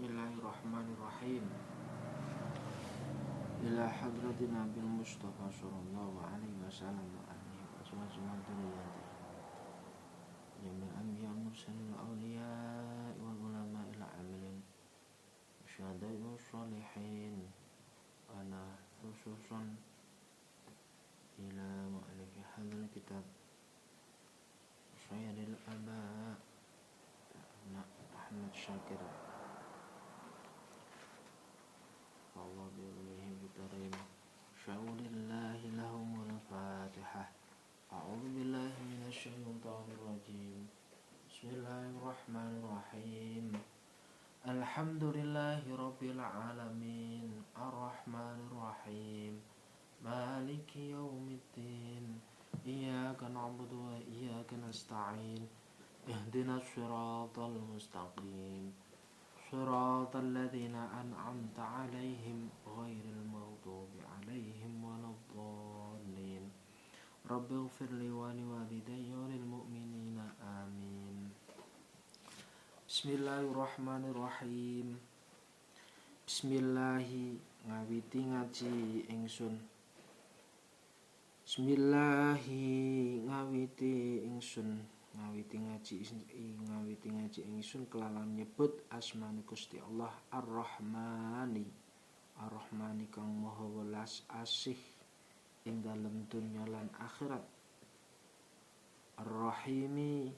Bismillahirrahmanirrahim. Ila hadratin Nabil Mustafa sallallahu alaihi wasallam wa alihi wa azwajihi wa dzurriyyatihi. Jamil anbiya mursalin awliya wal ulama ila amilin syuhada'i was sholihin. Ana khususan ila mu'allifi hadzal kitab Sayyidil Aba Ahmad Syakir Allah bi'ilmihi bitarim syaulillahi lahumul fatihah. A'udhu billahi minasyaitonir rajim. Bismillahirrahmanirrahim. Alhamdulillahi rabbil alamin. Ar-Rahmanir Rahim. Maliki yaumiddin. Iyyaka na'budu wa iyyaka nasta'in. Ihdinas siratal mustaqim. Siratal ladzina an'amta 'alaihim ghairil maghdubi 'alaihim waladdallin. Rabbighfirli wa liwalidayya walil mu'minina amin. Bismillahirrahmanirrahim. Bismillahi ngawiti ngaji ingsun. Bismillahi ngawiti ngaji ingsun kelawan nyebut asmane Gusti Allah Ar-Rahmani. Ar-Rahmani kang maha welas asih ing dalem dunya lan akhirat. Ar-Rahimi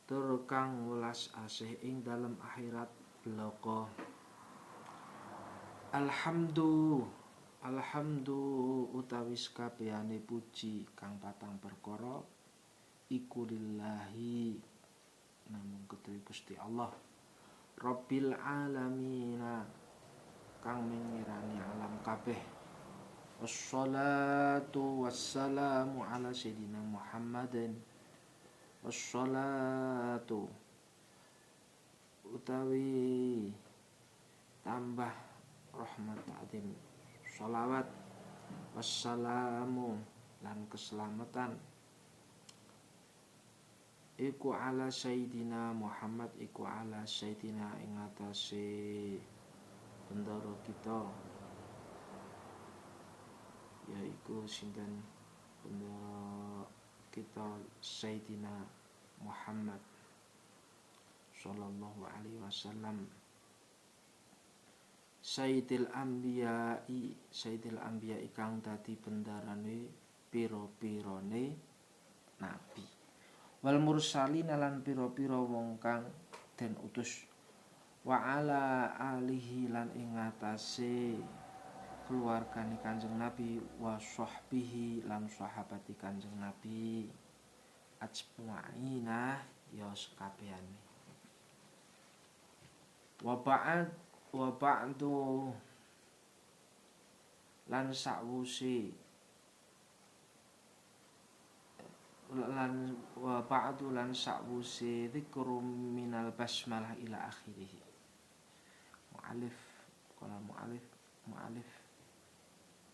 tur kang welas asih ing dalem akhirat bloko. Alhamdu utawi kabehane puji kang patang perkara iku lillahi namung kedue Gusti Allah Rabbil alamina kang mengirani alam kabeh. Wassalatu wassalamu ala sayyidina Muhammadin. Wassalatu utawi tambah rahmat ta'zim sholawat wassalamu lan keselamatan iku ala sayyidina Muhammad iku ala sayyidina ing atase bendara kita yaiku sinten bendara kita sayyidina Muhammad sallallahu alaihi wasallam Sayyidil Anbiya kang dadi bendarane pira-pirane nabi. Wal mursalin lan pira-pira wong kang den utus. Wa ala alihi lan ing atase keluargane Kanjeng Nabi wa sahbihi lan sahabati Kanjeng Nabi. Ajma'ina ya sekabehane. Wa ba'du lan sakwuse dzikru minal basmalah ila akhirih. Mu'alif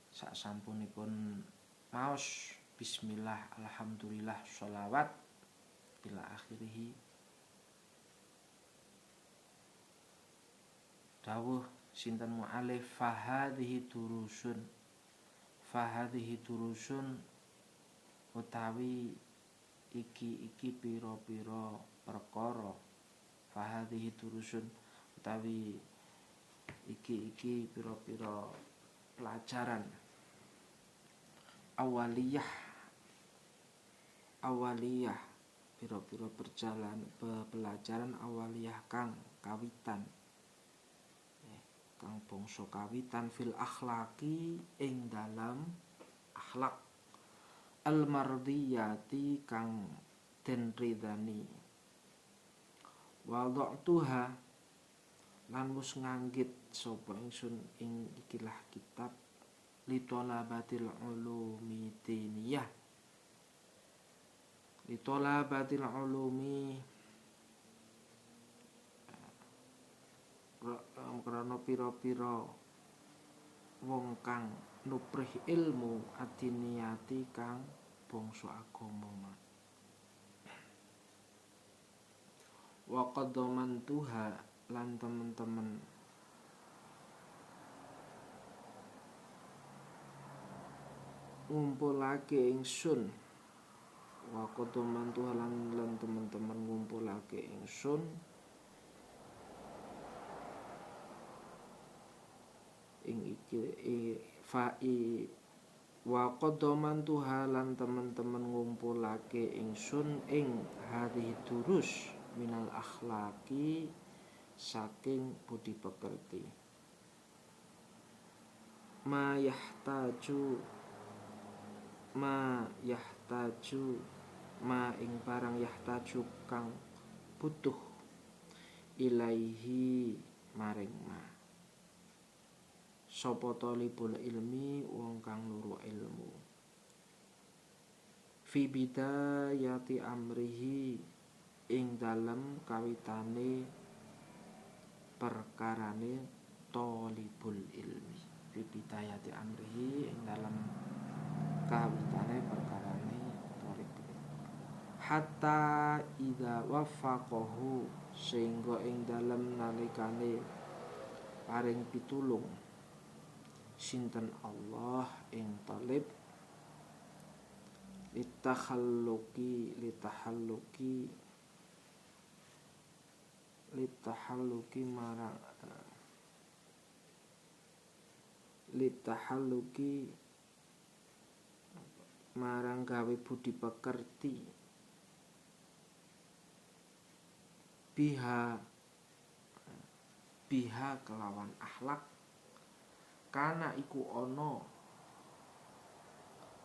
sak sampunipun maos bismillah alhamdulillah sholawat ila akhirih dawuh sinten mu'alif fahadhihi durusun utawi iki pira-pira perkara. Fahadhihi durusun utawi iki pira-pira pelajaran awaliyah pira-pira pelajaran awaliyah kang kawitan kang bangsa kawitan fil akhlaqi ing dalam akhlak al mardiyati kang den ridani. Wada'tuha lan wis nganggit sapa ingsun ing ikilah kitab litolabatil ulumi diniyah. Litolabatil ulumi karena pira-pira wong kang nuprih ilmu adiniyati kang bangsa agama. Wa qaddamantuha lan temen-temen ngumpulake ingsun wa qadoman Tuhan lan teman-teman ngumpulake ingsun ing iki wa qadoman Tuhan lan teman-teman ngumpulake ingsun ing hadhihi durus minal akhlaqi saking budi pekerti ma yahtaju ma ing barang yahtaju kang butuh ilaihi maring ma sapa talibul ilmi wong kang nuru ilmu fi bidayati amrihi ing dalem kawitane perkarane talibul ilmi fi bidayati amrihi ing dalem kawitane perkarane talibul ilmi hatta idza waffaqahu sehingga ing dalem nalikane paring pitulung sinten Allah ing talib litahalluki marang gawe budi pekerti biha kelawan akhlak kana iku ana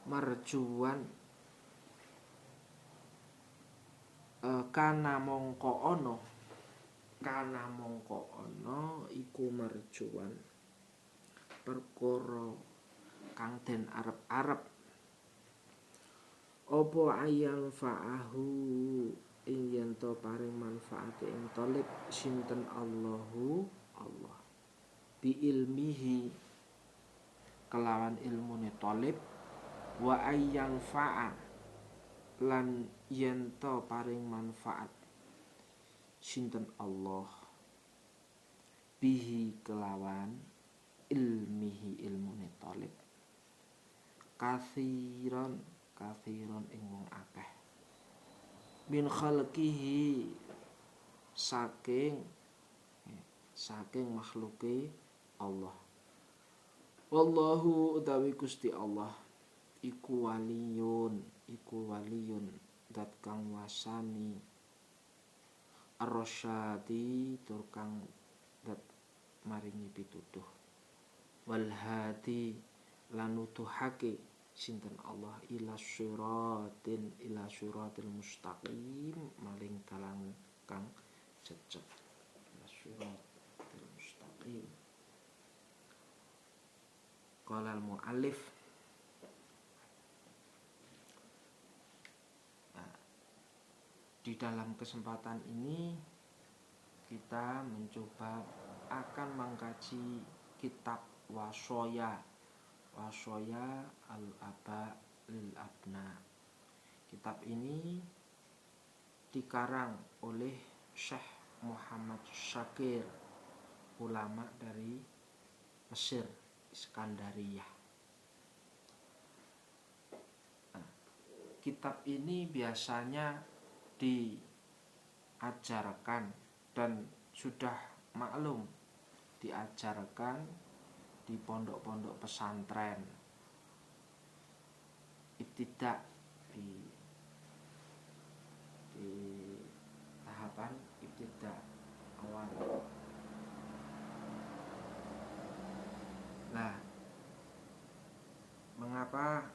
merjuan kana mongko ana iku merjuan perkara kang den arep-arep apa ayal fa'ahu ing yen to paring manfaat ing talib sinten Allahu Allah bi ilmihi kelawan ilmune talib wa ayal fa'a lan yen to paring manfaat sinten Allah bihi kelawan ilmihi ilmune talib kathiron ing wong akeh min khalqihi saking makhluke Allah wallahu utawi Gusti Allah iku waliyun dat kang wasani ar-rasyadi tur kang dat maringi pituduh wal hadi lan nuduhake sinten Allah ila syiratil mustaqim maling dalan kang cecep ila syiratil mustaqim qala al muallif di dalam kesempatan ini kita mencoba akan mengkaji kitab Washoya al-Aba lil Abna. Kitab ini dikarang oleh Syekh Muhammad Syakir, ulama dari Mesir, Iskandariyah. Kitab ini biasanya diajarkan dan sudah maklum diajarkan di pondok-pondok pesantren ibtidak di tahapan ibtidak awal. Nah, mengapa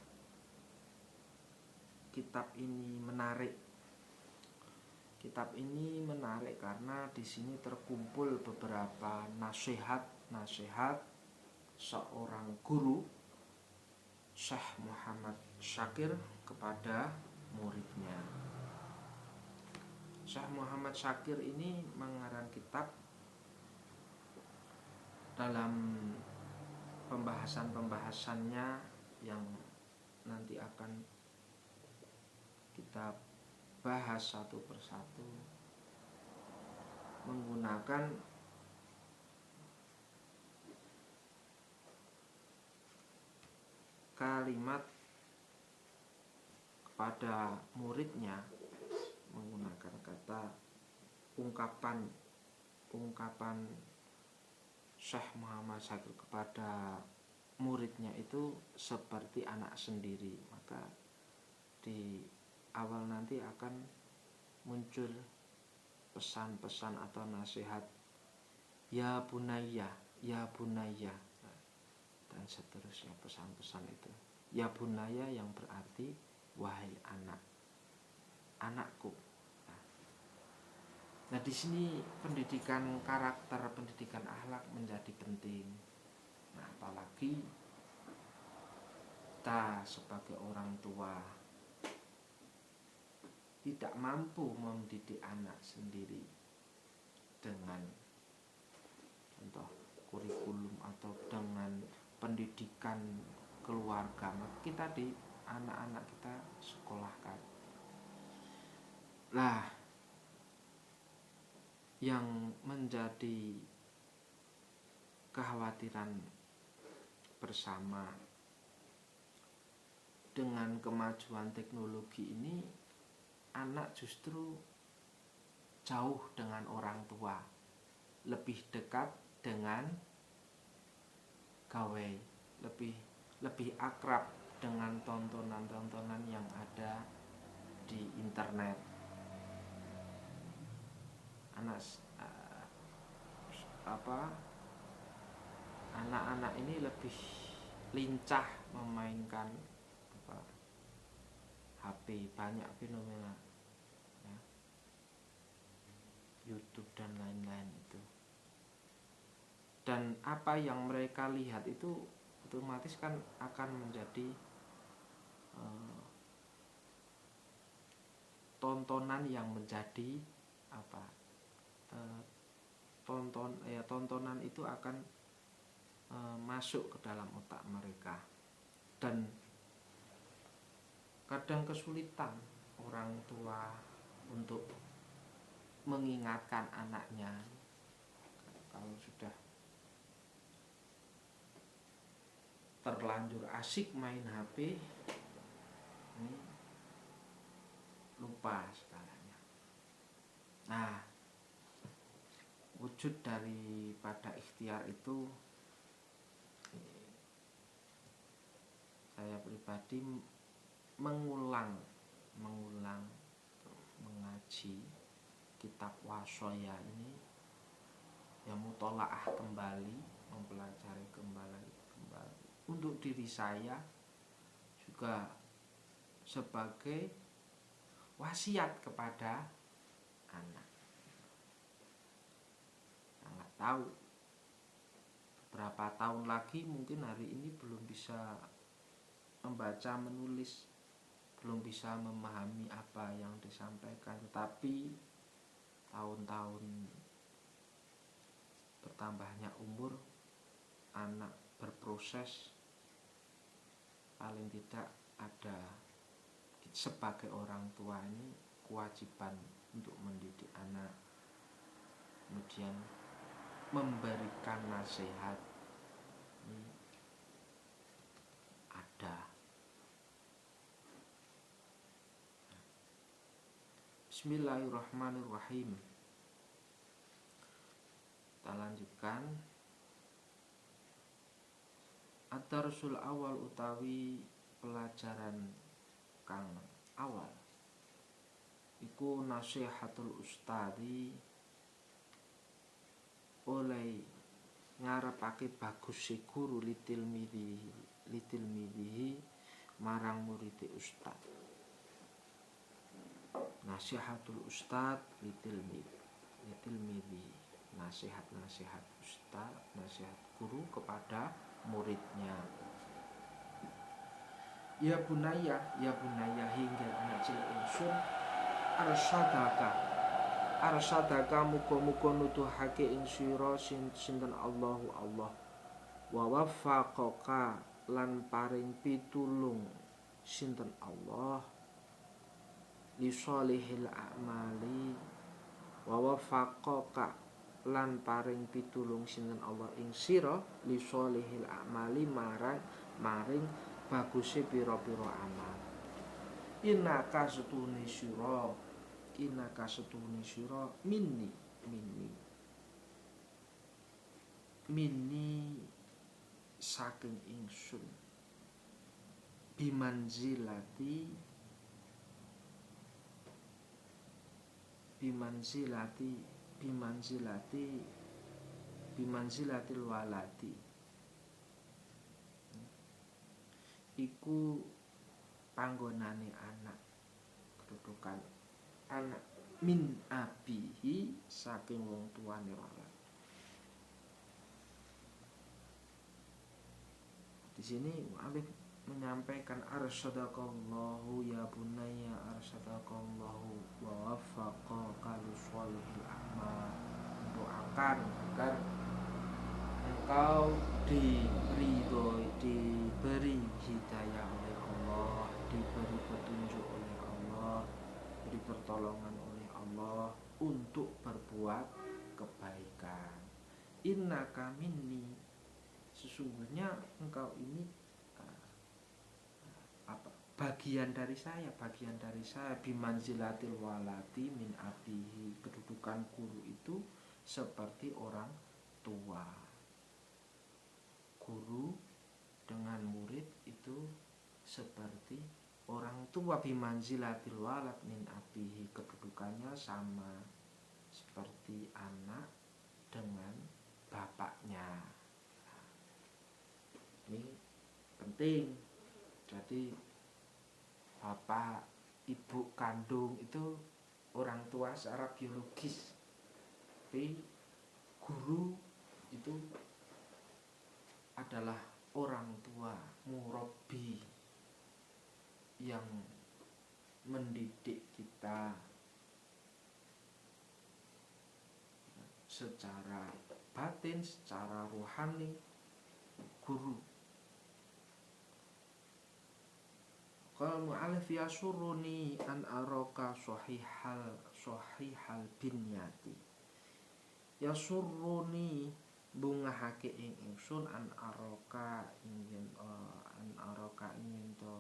kitab ini menarik? Kitab ini menarik karena di sini terkumpul beberapa nasihat seorang guru Syekh Muhammad Syakir kepada muridnya. Syekh Muhammad Syakir ini mengarang kitab dalam pembahasannya yang nanti akan kita bahas satu persatu menggunakan kalimat kepada muridnya menggunakan kata ungkapan Syekh Muhammad Syakir kepada muridnya itu seperti anak sendiri, maka di awal nanti akan muncul pesan-pesan atau nasihat ya bunayya, ya bunayya, dan seterusnya pesan-pesan itu. Ya bunayya yang berarti wahai anak, anakku. Nah, di sini pendidikan karakter, pendidikan akhlak menjadi penting. Nah, apalagi kita sebagai orang tua tidak mampu mendidik anak sendiri dengan contoh kurikulum atau dengan pendidikan keluarga, maka kita di anak-anak kita sekolahkan. Lah, yang menjadi kekhawatiran bersama dengan kemajuan teknologi ini, anak justru jauh dengan orang tua, lebih dekat dengan gawe, lebih akrab dengan tontonan-tontonan yang ada di internet. Anak-anak ini lebih lincah memainkan HP, banyak fenomena ya, YouTube dan lain-lain itu. Dan apa yang mereka lihat itu otomatis kan akan menjadi tontonan yang menjadi tontonan itu akan masuk ke dalam otak mereka, dan kadang kesulitan orang tua untuk mengingatkan anaknya kalau sudah terlanjur asik main HP, ini lupa segalanya. Nah, wujud daripada ikhtiar itu, saya pribadi mengulang mengaji kitab Washoya ini, ya mutolaah kembali, mempelajari kembali untuk diri saya juga sebagai wasiat kepada anak. Nggak tahu berapa tahun lagi, mungkin hari ini belum bisa membaca menulis, belum bisa memahami apa yang disampaikan, tetapi tahun-tahun bertambahnya umur, anak berproses, paling tidak ada sebagai orang tua ini kewajiban untuk mendidik anak, kemudian memberikan nasihat ini ada. Bismillahirrahmanirrahim. Kita lanjutkan. Ad-darsul awal utawi pelajaran kang awal iku nasihatul ustadi, oleh ngarepake baguse guru litilmidihi marang muride ustad. Nasihatul ustad litilmidhi, nasihat ustad, nasihat guru kepada muridnya. Ya bunaya hingga anak cilik ingsun, arsadaka muga-muga nuduhake ing sira sinten Allahu Allah, wa waffaqaka lan paring pitulung sinten Allah li sholihil a'mali, wa waffaqaka lan paring pitulung sinten Allah ing sira li sholihil a'mali maring baguse pira-pira amal. Innaka setune sira minni saking ingsun bimanzilatil waladi iku panggonane anak, kedudukan anak min abihi saking wong tuane walad. Di sini mu'allif menyampaikan arsyadakallahu ya bunayya arsyadakallahu wa waffaqaka li sholihil a'mal. Doakan agar engkau diberi hidayah oleh Allah, diberi petunjuk oleh Allah, diberi pertolongan oleh Allah untuk berbuat kebaikan. Innaka minni, sesungguhnya engkau ini bagian dari saya bimanzilatil waladi min abihi, kedudukan guru itu seperti orang tua. Guru dengan murid itu seperti orang tua, bimanzilatil walad min abihi, kedudukannya sama seperti anak dengan bapaknya. Ini penting. Jadi bapak ibu kandung itu orang tua secara biologis, tapi guru itu adalah orang tua murabbi yang mendidik kita secara batin, secara rohani. Guru. Qala mu'allif yasurruni an araka sahihal binyati. Yasurruni bungahake ing ingsun an araka ingin to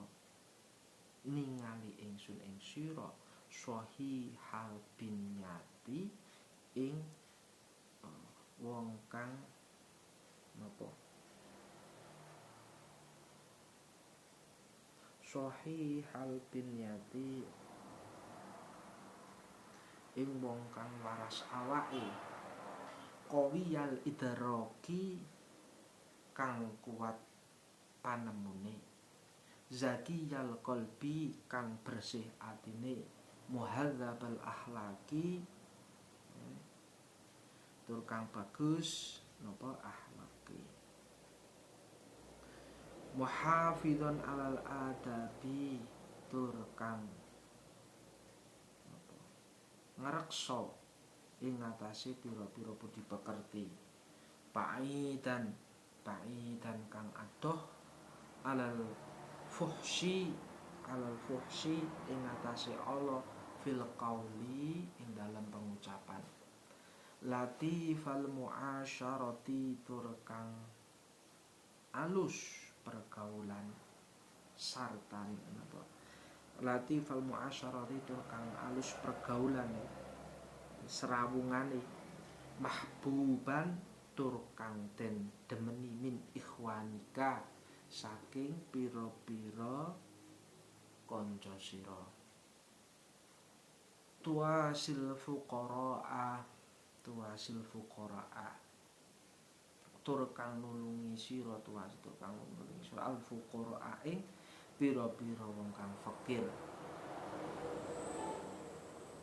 ningali ingsun ing sira sahihal binyati ing wong kang napa sahihal binyati ing wong kang waras awake, qawiyal idraki kang kuat panemune, zakiyal qalbi kang bersih atine, muhadzabal akhlaqi tur kang bagus napa akhlaqi, muhafidhon alal adabi tur kang ngreksa ing ngatasé pira-pira budi pekerti, pa'idan kang adoh alal fuhsi ing ngatasé Allah fil qauli ing dalam pengucapan, latifal muasyarati tur kang alus pergaulan sarta napa latifal muasyarati tur kang alus pergaulan serawungane, mahbuban tur kang den demeni min ikhwanika saking pira-pira kanca sira, tuasil fuqaraa tur kang nulungi sira al fuqaraa ing pira-pira wong kang fakir,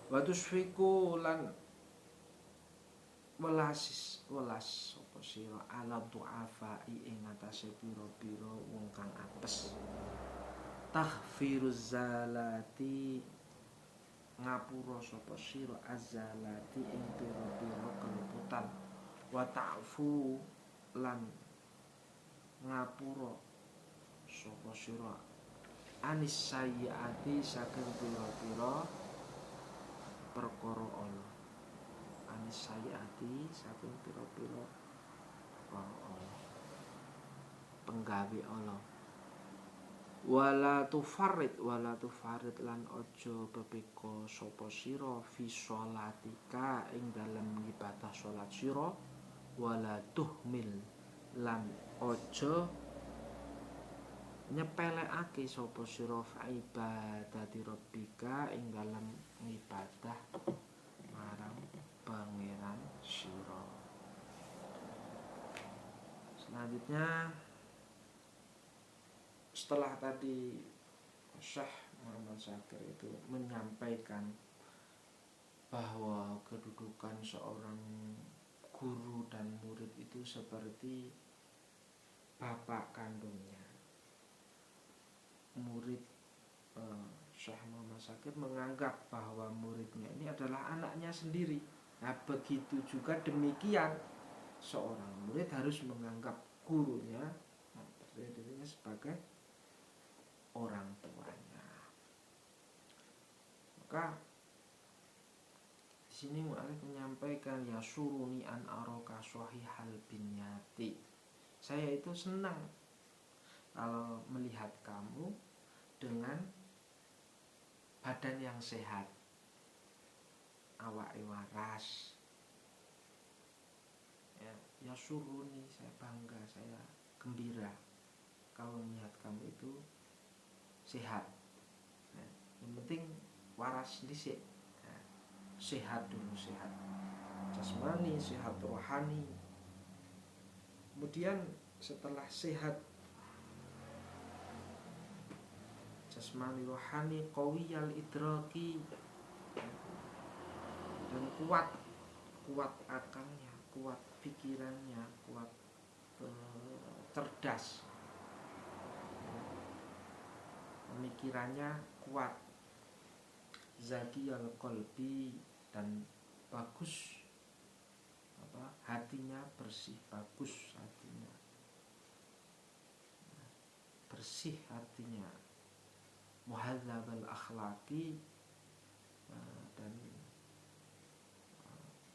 wa tusfiku lan welas apa sira ala du'afai ing atase pira-pira wong kang apes, taghfiruz zalati ngapura sapa sira azalati ing pira-pira keleputan, wa ta'fu lan ngapura sapa sira anis sayyiati saking pira-pira perkara ala, anis sayyiati saking pira-pira perkara ala, penggawe ala. wala tufarid lan ojo bebeko sapa sira fi sholatika ing dalem ibadah salat sira wala tuhmil lan ojo nyepelekake sapa sira fa ibadati rabbika ing dalem ibadah marang pangeran sira. Selanjutnya setelah tadi Syekh Muhammad Syakir itu menyampaikan bahwa kedudukan seorang guru dan murid itu seperti bapak kandungnya. Murid Syekh Muhammad Syakir menganggap bahwa muridnya ini adalah anaknya sendiri. Nah, begitu juga demikian seorang murid harus menganggap gurunya dirinya sebagai orang tuanya. Maka di sini mu'alif menyampaikan ya suruni an aroka sahihal binyati. Saya itu senang kalau melihat kamu dengan badan yang sehat, awake waras. Ya suruni, saya bangga, saya gembira kalau melihat kamu itu sehat. Nah, yang penting waras dhisik. Nah, sehat dulu, sehat jasmani, sehat rohani. Kemudian setelah sehat jasmani rohani, qawiyal idraki, dan kuat akalnya, kuat pikirannya, kuat cerdas, pemikirannya kuat, zakiyal qalbi, dan bagus hatinya, bersih, bagus hatinya, bersih hatinya, muhadzabal akhlaqi, dan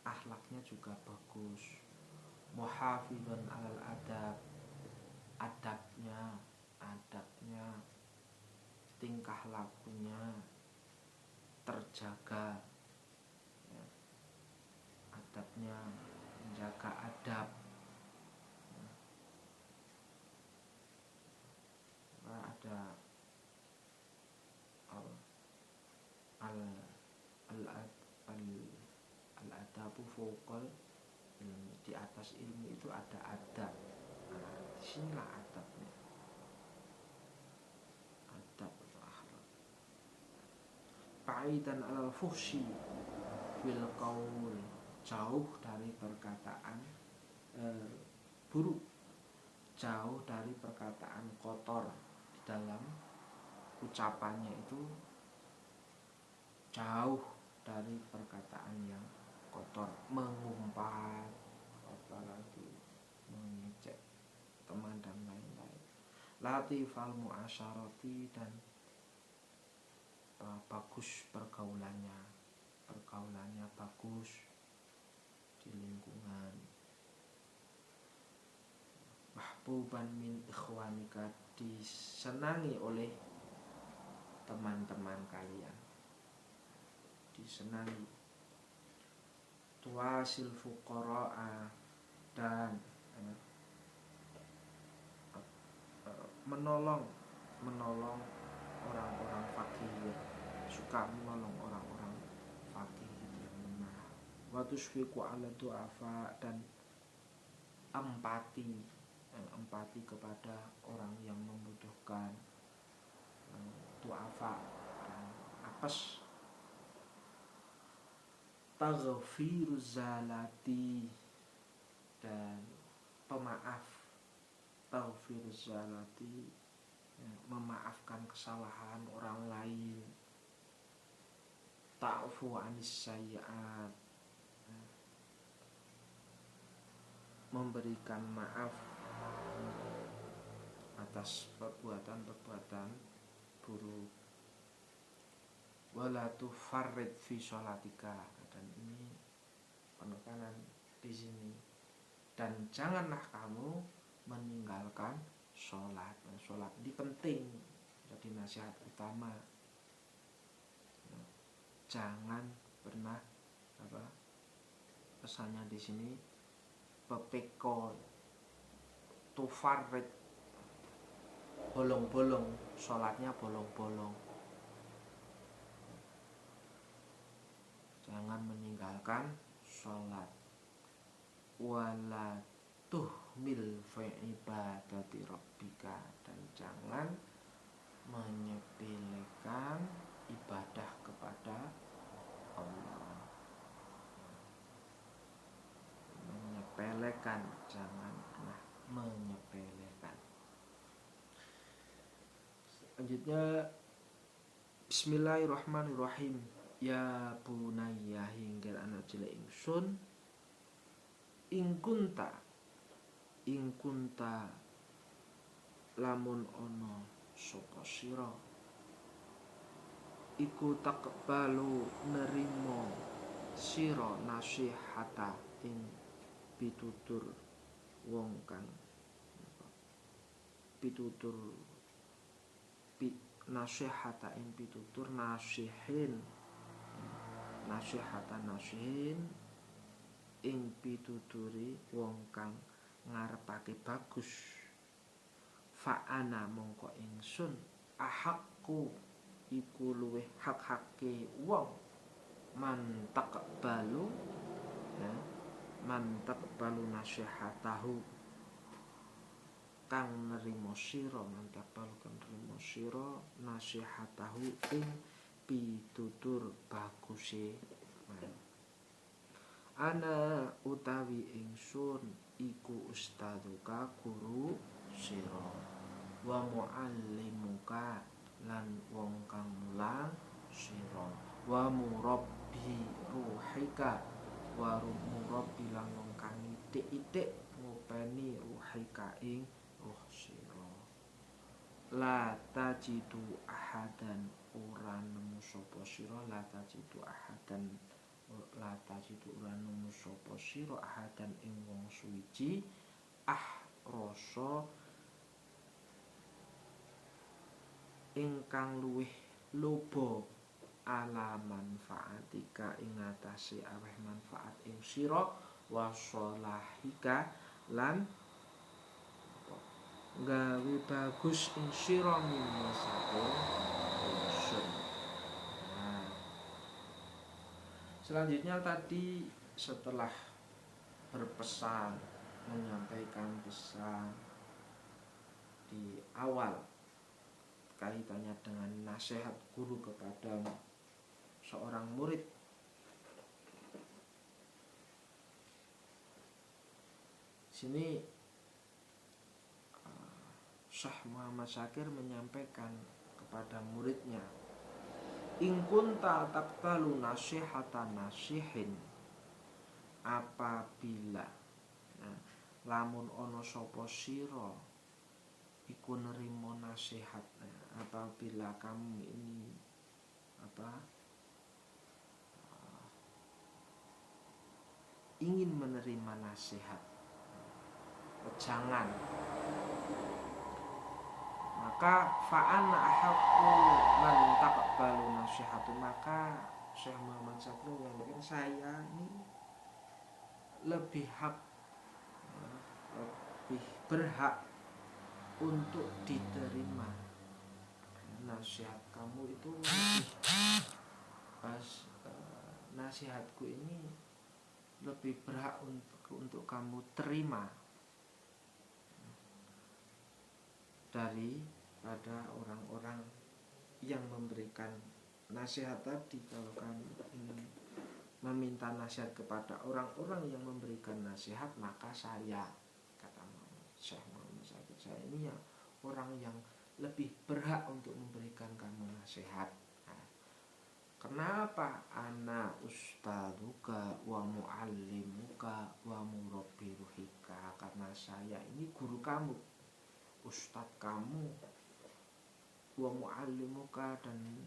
akhlaknya juga bagus, muhafizan alal adab, adabnya, tingkah lakunya terjaga, ya, adabnya, menjaga adab. Ada al-adabu fawqal ilmi, di atas ilmu itu ada adab. Nah, disinilah adabnya, adab atau akhlak. Ba'idan alal fuhsi fil qaul, jauh dari perkataan buruk, jauh dari perkataan kotor di dalam ucapannya, itu jauh dari perkataan yang kotor, mengumpat, apalagi mengejek teman dan lain-lain. Latifal muasyarati, dan bagus pergaulannya bagus di lingkungan. Mahbuban min ikhwanika, disenangi oleh teman-teman kalian, disenangi. Tuasil fuqara'a, dan menolong orang-orang fakir, suka menolong orang-orang fakir yang lemah. Wa tusfiqu 'ala du'afa, dan empati kepada orang yang membutuhkan, du'afa, apes. Taghfiruz zalati, dan pemaaf, taghfiruz zalati, memaafkan kesalahan orang lain. Ta'fu 'anis sayyi'at, memberikan maaf atas perbuatan-perbuatan buruk. Wala tufarrid fi sholatika, dan ini penekanan di sini, dan janganlah kamu meninggalkan sholat. Sholat ini penting, Jadi nasihat utama, jangan pernah pesannya di sini pepeko tufarid, bolong-bolong, sholatnya bolong-bolong. Jangan meninggalkan sholat. Wala tuhmil fi ibadati rabbika, dan jangan menyepelekan ibadah kepada Allah. Menyepelekan, jangan pernah menyepelekan. Selanjutnya, Bismillahirrahmanirrahim. Ya bunayya, hinggir anak cilik ingsun, ingkunta lamun ono sapa sira iku takbalu nerimo sira nasihata ing pitutur wong kang nasihata ing pitutur nasihin ing pituturi wong kang ngarepake bagus. Fa'ana mongko ingsun ahakku iku luweh hak-hake wong mantak balu nasihatahu kang nerimo sira, mantak balu kang nerimo sira nasihatahu ing pitutur baguse man. Ana utawi ingsun iku ustaduka guru sira, wa muallimuka lan wong kang mulang sira, wa murabbi ruhika wa murabbi lan wong kang itik-itik ngopeni ruhika ing ruh sira. La tajidu ahadan, ora nemu sapa sira, la tajidu ora nemu sapa sira ahadan ing wong suwiji rasa ingkang luwih loba ala manfaatika ing atase aweh manfaat ing sira, wa sholahika lan gawe bagus ing sira minne saking ingsun. Selanjutnya tadi setelah berpesan, menyampaikan pesan di awal kaitannya dengan nasihat guru kepada seorang murid, sini Syekh Muhammad Syakir menyampaikan kepada muridnya, in kunta taqbalu nasihatan nasihin, apabila lamun ono sapa sira iku nerimo nasihat, apabila kamu ini ingin menerima nasihat, jangan, maka fa'ana ahaqqu man taqbalu nasihatu, maka Syekh Muhammad Syakir mengatakan, saya ini lebih berhak untuk diterima nasihat kamu itu, nasihatku ini lebih berhak untuk kamu terima daripada orang-orang yang memberikan nasihat tadi. Kalau kamu ingin meminta nasihat kepada orang-orang yang memberikan nasihat, maka saya, kata Syekh Muhammad Syakir, saya ini ya orang yang lebih berhak untuk memberikan kamu nasihat. Kenapa? Ana ustaduka wa muallimuka wa murabbi ruhika, karena saya ini guru kamu, ustadz kamu, wa muallimuka, dan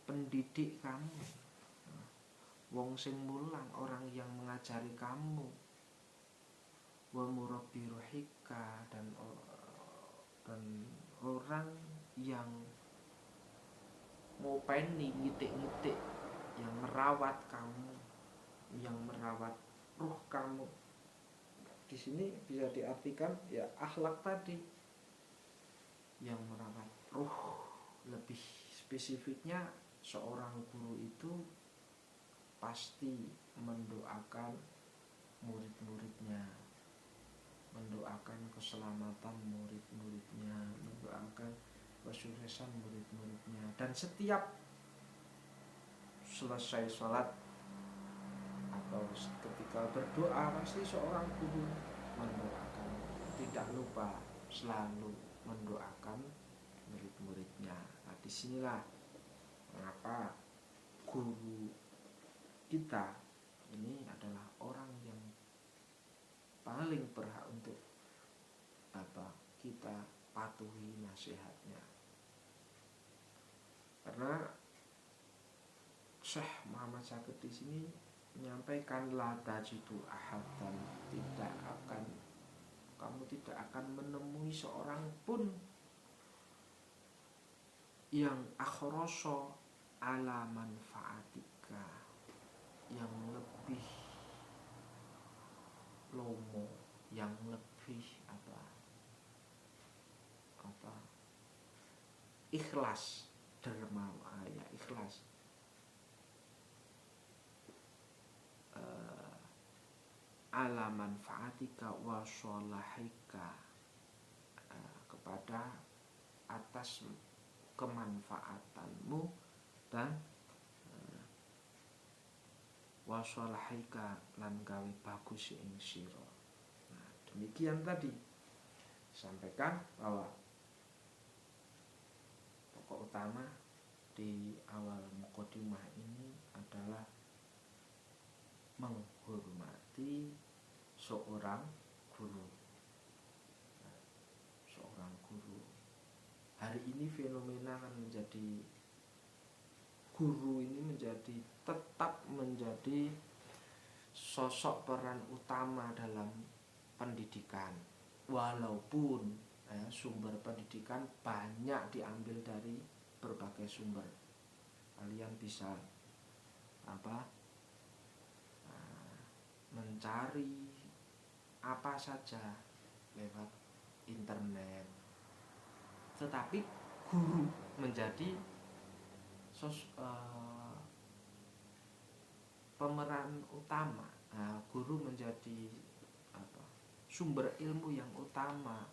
pendidik kamu, wong sing mulang, orang yang mengajari kamu, wa murabbi ruhika, dan dan orang yang ngopeni ngitik-ngitik, yang merawat kamu, yang merawat ruh kamu. Di sini bisa diartikan ya akhlak tadi, yang merawat ruh. Lebih spesifiknya, seorang guru itu pasti mendoakan murid-muridnya, mendoakan keselamatan murid-muridnya, mendoakan kesuksesan murid-muridnya. Dan setiap selesai sholat atau ketika berdoa, pasti seorang guru mendoakan, tidak lupa selalu mendoakan murid-muridnya. Nah, disinilah mengapa guru kita ini adalah orang yang paling berhak untuk kita patuhi nasihatnya. Karena Syekh Muhammad Syakir di sini menyampaikan la tajidu ahadan, kamu tidak akan menemui seorang pun yang akhroso ala manfaatika, yang lebih lomo, yang lebih ikhlas, dermawan, ya ikhlas, ala manfaatika wa sholahika, kepada atas kemanfaatanmu dan wa sholahika lan gawe bagus ing sira. Nah, demikian tadi sampaikan bahwa pokok utama di awal mukadimah ini adalah menghormati seorang guru. Nah, seorang guru. Hari ini fenomena kan menjadi guru ini tetap menjadi sosok peran utama dalam pendidikan. Walaupun sumber pendidikan banyak diambil dari berbagai sumber. Kalian bisa mencari apa saja lewat internet. Tetapi guru menjadi pemeran utama. Nah, guru menjadi sumber ilmu yang utama.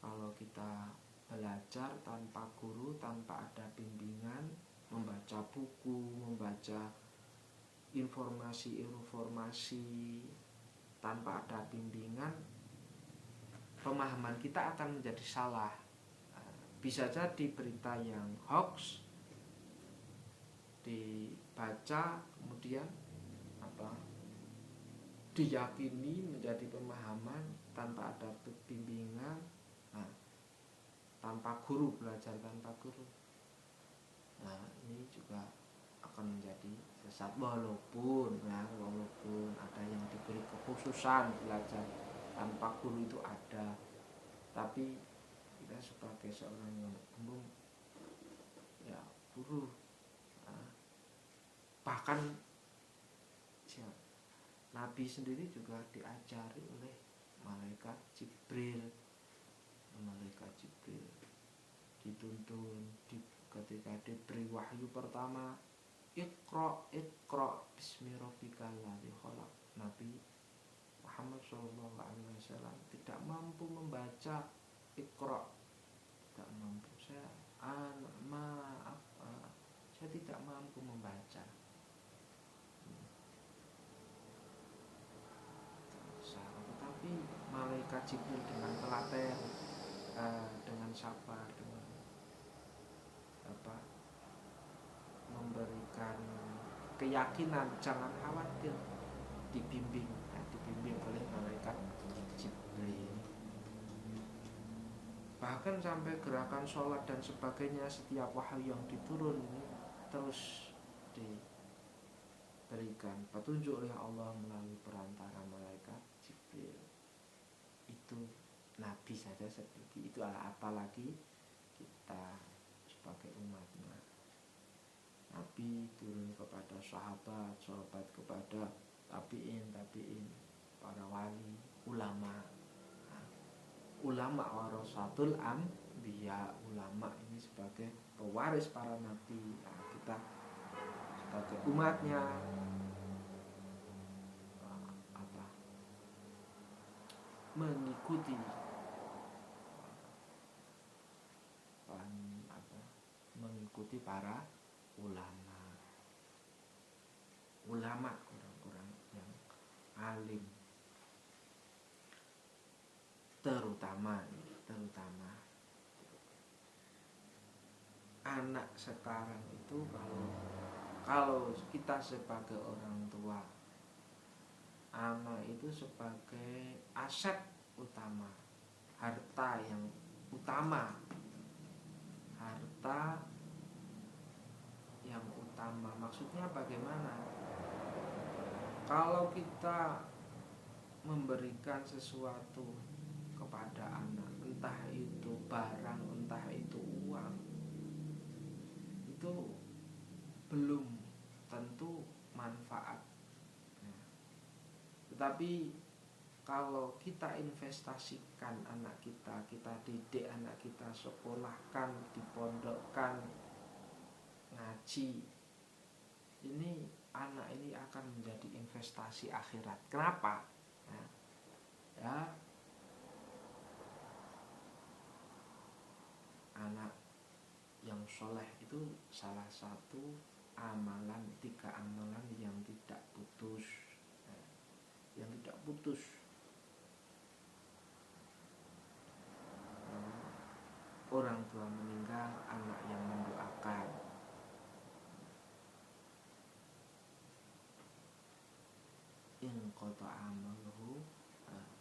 Kalau kita belajar tanpa guru, tanpa ada bimbingan, membaca buku, membaca informasi tanpa ada bimbingan, pemahaman kita akan menjadi salah. Bisa jadi berita yang hoax dibaca, kemudian diyakini menjadi pemahaman tanpa ada bimbingan, tanpa guru, belajar tanpa guru. Nah, ini juga akan menjadi sesat. Walaupun ada yang diberi kekhususan belajar tanpa guru itu ada, tapi kita sebagai seorang yang umum, ya guru, bahkan Nabi sendiri juga diajari oleh malaikat Jibril. Malaikat Jibril dituntun ketika diberi wahyu pertama, Iqra bismi rabbikal ladzi khalaq. Nabi Muhammad SAW tidak mampu membaca Iqra, tidak mampu. Saya tidak mampu membaca. Tetapi malaikat Jibril dengan telaten, dengan sabar, dengan memberikan keyakinan, jangan khawatir, dibimbing oleh malaikat Jibril. Bahkan sampai gerakan sholat dan sebagainya, setiap wahyu yang diturun ini terus diberikan petunjuk oleh Allah melalui perantara malaikat Jibril. Itu nabi saja seperti itu, apalagi kita sebagai umatnya. Nabi turun kepada sahabat, sahabat kepada tabiin, para wali, ulama. Ulama warasatul anbiya, ulama ini sebagai pewaris para nabi. Kita sebagai umatnya mengikuti mengikuti para ulama, orang-orang yang alim, terutama anak sekarang itu, kalau kita sebagai orang tua, anak itu sebagai aset utama, harta yang utama, maksudnya bagaimana? Kalau kita memberikan sesuatu kepada anak, entah itu barang, entah itu uang, itu belum tentu manfaat. Tetapi kalau kita investasikan anak kita didik anak kita, sekolahkan, dipondokkan, ngaji, ini anak ini akan menjadi investasi akhirat. Kenapa? Anak yang soleh itu salah satu amalan, 3 amalan yang tidak putus. Orang tua meninggal, anak yang mendoakan. In qata amaluhu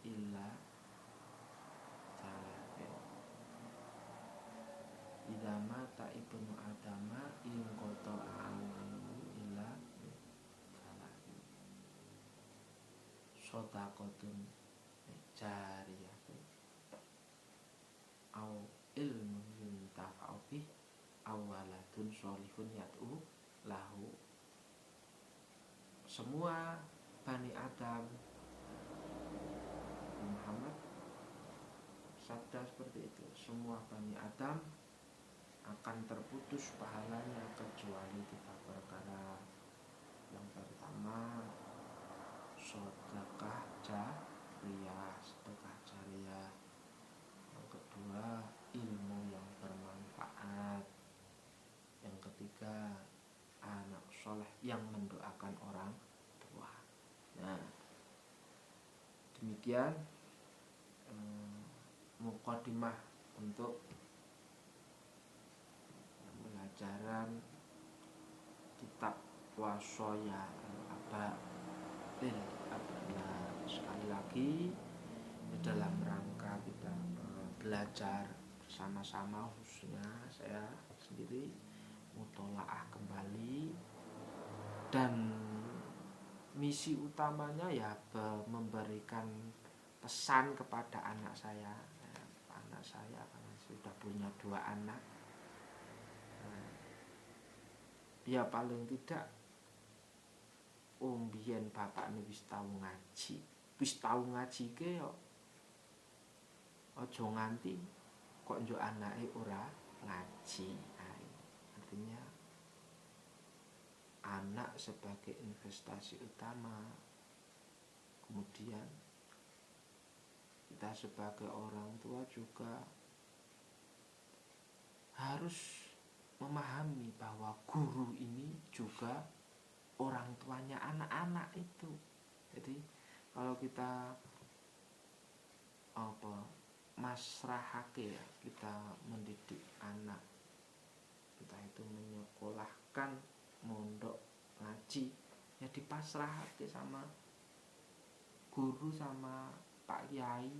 illa salatin. Idza mata ibnu adama in qata amaluhu illa salatin. Shadaqatun jariyatun au ilmun yuntafa'u bih aw waladun sholihun yad'u lahu. Semua Bani Adam, Muhammad sabda seperti itu, semua Bani Adam akan terputus pahalanya kecuali 3 perkara. Yang pertama, sedekah jariyah. Yang kedua, ilmu yang bermanfaat. Yang ketiga, anak soleh yang mendoakan orang tua. Nah, demikian mukadimah untuk pelajaran kitab Washoya al-Aba lil Abna. Sekali lagi, dalam rangka kita belajar bersama-sama, khususnya saya sendiri mutolaah kembali, dan misi utamanya ya memberikan pesan kepada anak saya karena sudah punya 2 anak. Ya paling tidak mbiyen bapak ini wis tau ngaji ke yo aja nganti kok njuk anake ora ngaji. Artinya anak sebagai investasi utama. Kemudian kita sebagai orang tua juga harus memahami bahwa guru ini juga orang tuanya anak-anak itu. Jadi kalau kita masrahake ya, kita mendidik anak, kita itu menyekolahkan, mondok, ngaji, ya dipasrahake sama guru, sama Pak Kiai,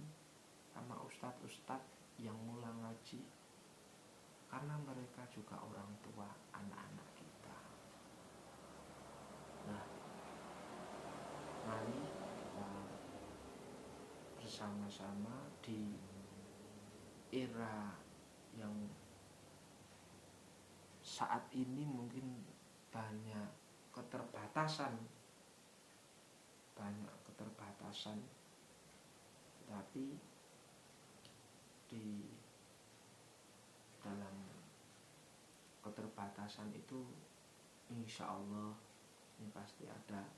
sama ustadz yang ngulang ngaji, karena mereka juga orang tua anak-anak kita. Nah, mari kita bersama-sama di era yang saat ini mungkin banyak keterbatasan, tapi di dalam keterbatasan itu insya Allah ini pasti ada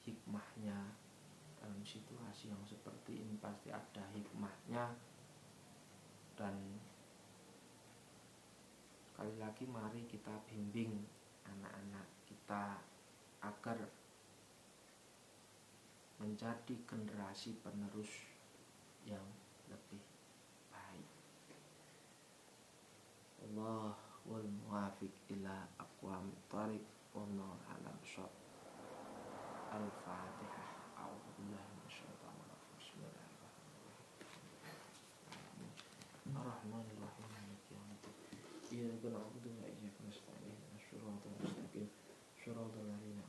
hikmahnya. Dalam situasi yang seperti ini pasti ada hikmahnya. Dan sekali lagi mari kita bimbing anak-anak kita agar menjadi generasi penerus yang lebih baik. Allah wal muwafiq ila aqwamit thariq wallahu a'lam bishawab. Al-Fatihah. A'udzubillahi minasyaitonir rajim. Bismillahirrahmanirrahim. Ar-Rahmanir-Rahim. Maliki yaumiddin. Iyyaka na'budu wa iyyaka nasta'in. Ihdinas siratal mustaqim. Shiratal ladzina